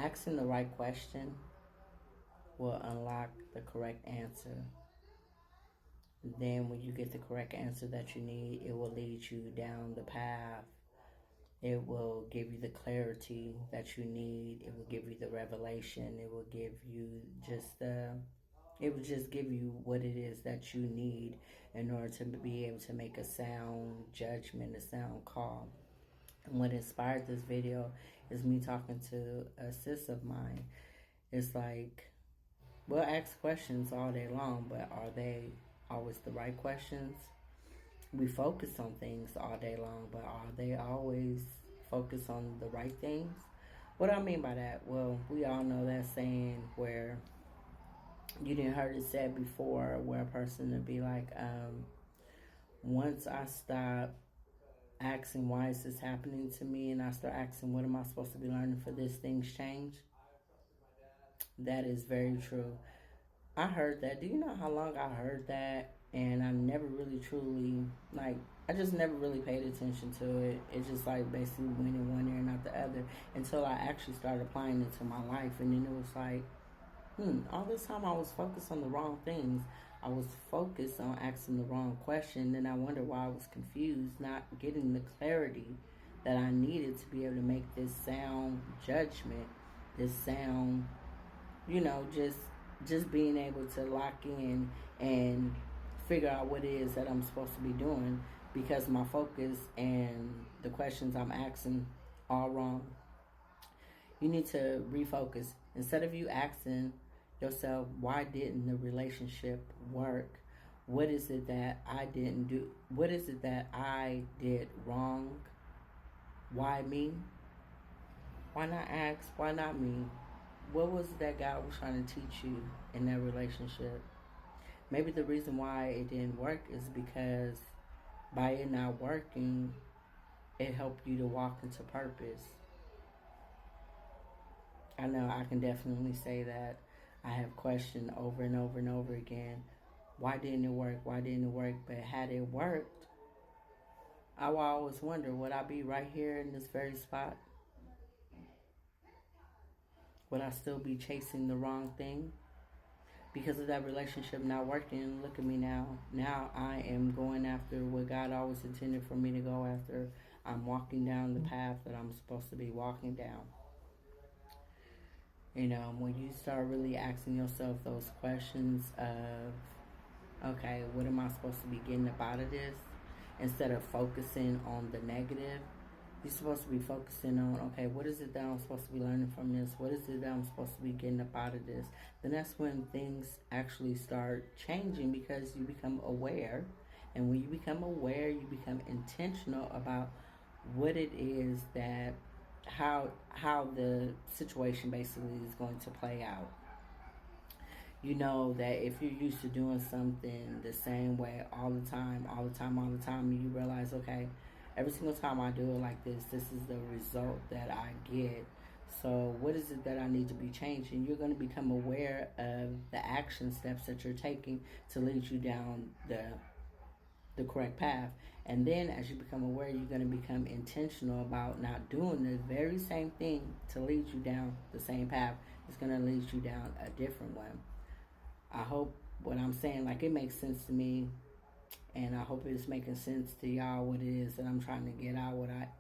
Asking the right question will unlock the correct answer. Then when you get the correct answer that you need, it will lead you down the path. It will give you the clarity that you need. It will give you the revelation. It will give you it will just give you what it is that you need in order to be able to make a sound judgment, a sound call. And what inspired this video is me talking to a sis of mine. It's like, we'll ask questions all day long, but are they always the right questions? We focus on things all day long, but are they always focused on the right things? What do I mean by that? Well, we all know that saying where you didn't heard it said before, where a person would be like, once I stop asking why is this happening to me and I start asking what am I supposed to be learning for this, things change. That is very true. I heard that. Do you know how long I heard that? And I never really truly, like, I just never really paid attention to it. It just, like, basically went in one ear and not the other until I actually started applying it to my life. And then it was like, all this time I was focused on the wrong things. I was focused on asking the wrong question. Then I wonder why I was confused, not getting the clarity that I needed to be able to make this sound judgment, this sound, just being able to lock in and figure out what it is that I'm supposed to be doing, because my focus and the questions I'm asking are wrong. You need to refocus. Instead of you asking yourself, why didn't the relationship work? What is it that I didn't do? What is it that I did wrong? Why me? Why not ask, why not me? What was it that God was trying to teach you in that relationship? Maybe the reason why it didn't work is because by it not working, it helped you to walk into purpose. I know I can definitely say that I have questioned over and over and over again, why didn't it work? Why didn't it work? But had it worked, I will always wonder, would I be right here in this very spot? Would I still be chasing the wrong thing? Because of that relationship not working, look at me now. Now I am going after what God always intended for me to go after. I'm walking down the path that I'm supposed to be walking down. When you start really asking yourself those questions of, okay, what am I supposed to be getting up out of this? Instead of focusing on the negative, you're supposed to be focusing on, okay, what is it that I'm supposed to be learning from this? What is it that I'm supposed to be getting up out of this? Then that's when things actually start changing, because you become aware. And when you become aware, you become intentional about what it is that, how the situation basically is going to play out. You know that if you're used to doing something the same way all the time, you realize, okay, every single time I do it like this is the result that I get. So what is it that I need to be changing? You're going to become aware of the action steps that you're taking to lead you down the correct path. And then as you become aware, you're going to become intentional about not doing the very same thing to lead you down the same path. It's going to lead you down a different one. I hope what I'm saying, like, it makes sense to me, and I hope it's making sense to y'all what it is that I'm trying to get out,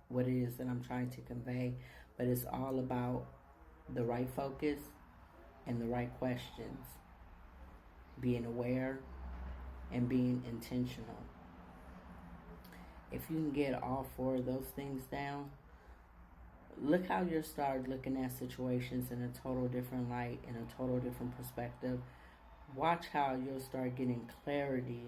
what it is that I'm trying to convey. But it's all about the right focus and the right questions, being aware and being intentional. If you can get all four of those things down, look how you'll start looking at situations in a total different light, in a total different perspective. Watch how you'll start getting clarity.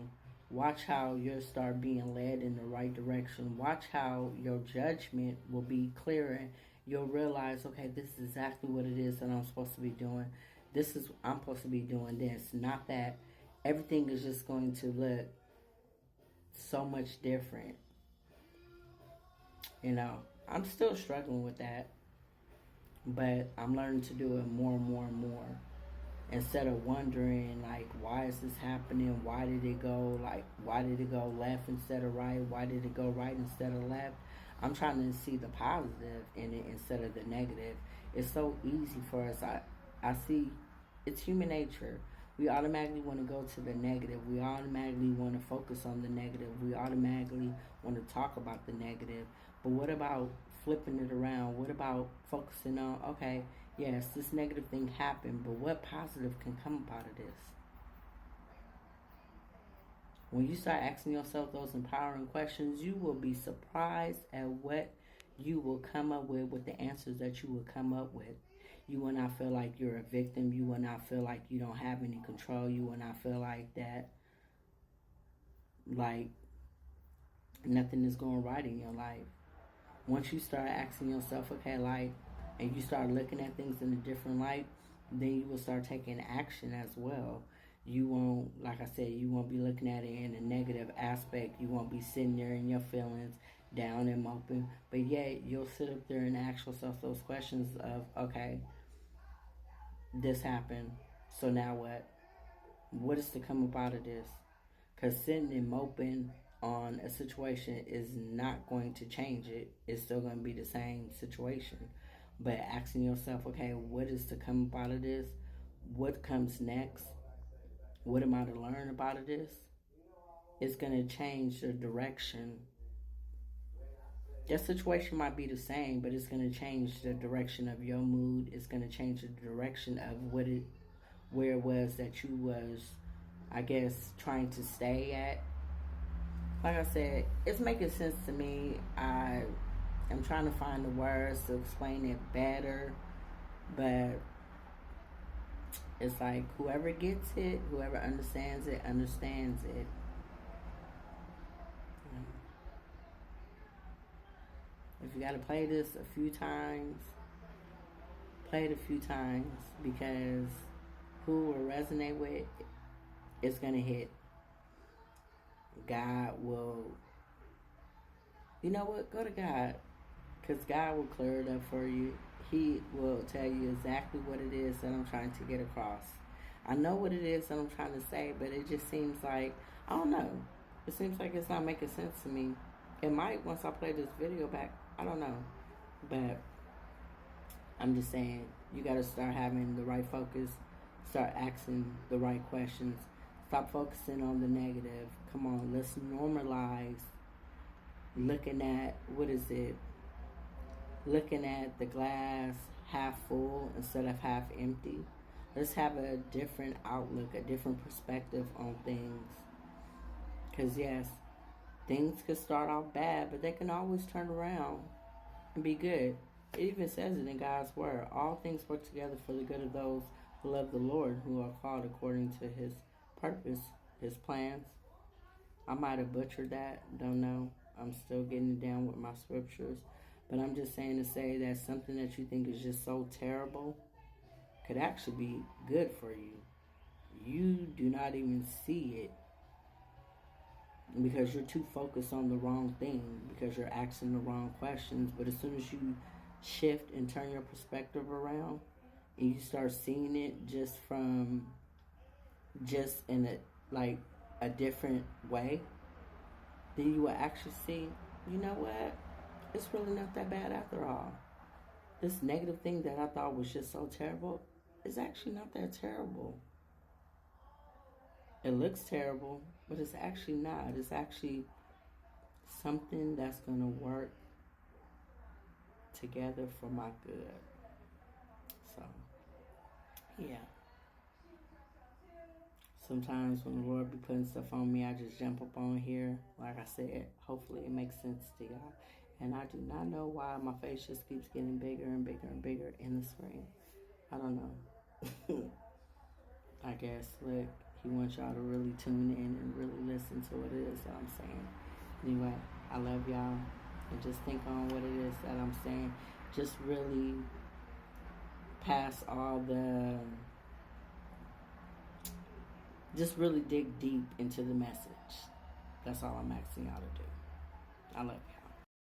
Watch how you'll start being led in the right direction. Watch how your judgment will be clearer. You'll realize, okay, this is exactly what it is that I'm supposed to be doing. I'm supposed to be doing this, not that. Everything is just going to look so much different. I'm still struggling with that, but I'm learning to do it more and more and more. Instead of wondering, like, why is this happening? Why did it go left instead of right? Why did it go right instead of left? I'm trying to see the positive in it instead of the negative. It's so easy for us. I see it's human nature. We automatically want to go to the negative. We automatically want to focus on the negative. We automatically want to talk about the negative. But what about flipping it around? What about focusing on, okay, yes, this negative thing happened, but what positive can come out of this? When you start asking yourself those empowering questions, you will be surprised at what you will come up with the answers that you will come up with. You will not feel like you're a victim. You will not feel like you don't have any control. You will not feel like that, like nothing is going right in your life. Once you start asking yourself, okay, like, and you start looking at things in a different light, then you will start taking action as well. You won't, like I said, you won't be looking at it in a negative aspect. You won't be sitting there in your feelings, down and moping. But yet, you'll sit up there and ask yourself those questions of, okay, this happened, so now what? What is to come up out of this? Because sitting and moping on a situation is not going to change it. It's still going to be the same situation. But asking yourself, okay, what is to come up out of this? What comes next? What am I to learn about this? It's going to change the direction. That situation might be the same, but it's going to change the direction of your mood. It's going to change the direction of where it was that you was, I guess, trying to stay at. Like I said, it's making sense to me. I am trying to find the words to explain it better, but it's like whoever gets it, whoever understands it, understands it. If you got to play this a few times, play it a few times, because who will resonate with, it's going to hit. God will, you know what, go to God, because God will clear it up for you. He will tell you exactly what it is that I'm trying to get across. I know what it is that I'm trying to say, but it just seems like, I don't know, it seems like it's not making sense to me. It might once I play this video back, I don't know, but I'm just saying, you got to start having the right focus, start asking the right questions, stop focusing on the negative. Come on, let's normalize looking at, looking at the glass half full instead of half empty. Let's have a different outlook, a different perspective on things. Because yes, things could start off bad, but they can always turn around and be good. It even says it in God's word. All things work together for the good of those who love the Lord, who are called according to his purpose, his plans. I might have butchered that. Don't know. I'm still getting down with my scriptures. But I'm just saying to say that something that you think is just so terrible could actually be good for you. You do not even see it because you're too focused on the wrong thing, because you're asking the wrong questions. But as soon as you shift and turn your perspective around and you start seeing it just in a different way, then you will actually see, you know what? It's really not that bad after all. This negative thing that I thought was just so terrible is actually not that terrible. It looks terrible, but it's actually not. It's actually something that's going to work together for my good. So, yeah. Sometimes when the Lord be putting stuff on me, I just jump up on here. Like I said, hopefully it makes sense to y'all. And I do not know why my face just keeps getting bigger and bigger and bigger in the screen. I don't know. I guess, look, he wants y'all to really tune in and really listen to what it is that I'm saying. Anyway, I love y'all. And just think on what it is that I'm saying. Just really pass all the... Just really dig deep into the message. That's all I'm asking y'all to do. I love you.